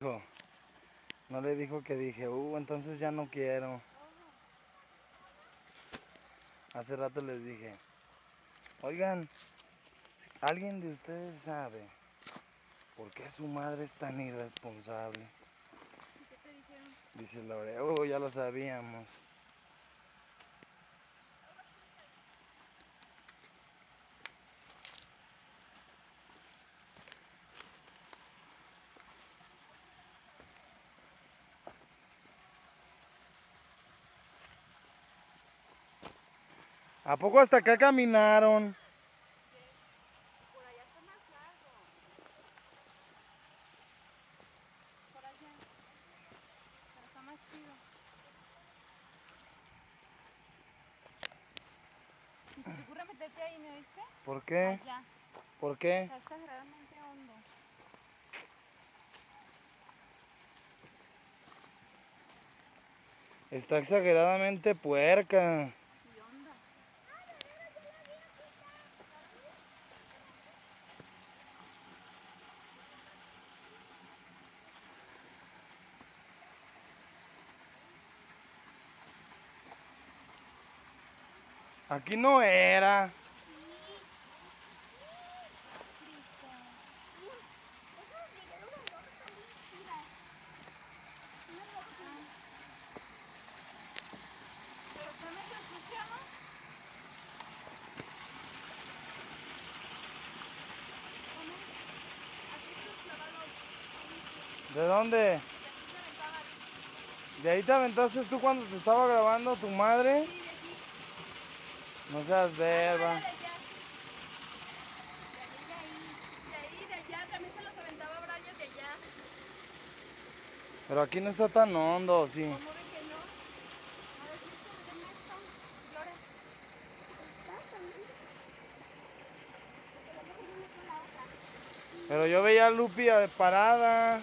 dijo? No le dijo que dije, entonces ya no quiero. Hace rato les dije, oigan, ¿alguien de ustedes sabe por qué su madre es tan irresponsable? ¿Qué te dijeron? Dice Laura, ya lo sabíamos. ¿A poco hasta acá caminaron? Por allá está más largo. Por allá. Pero está más chido. ¿Y se te ocurre meterte ahí, me oíste? ¿Por qué? Allá. ¿Por qué? Está exageradamente hondo. Está exageradamente puerca. Y onda. Aquí no era. Pero está medio sucia, ¿no? ¿Cómo? Aquí se los clavaron. ¿De dónde? Y aquí se aventaban. ¿De ahí te aventaste tú cuando te estaba grabando tu madre? Sí, de aquí. No seas Ah, no, verba. era de allá. De allá y de ahí. De ahí y de allá. También se los aventaba Brian de allá. Pero aquí no está tan hondo, sí. ¿Cómo de que no? A ver, Cristian, dame esto. Flora. ¿Está también? Porque la dejo yo con la otra. Pero yo veía a Lupi parada.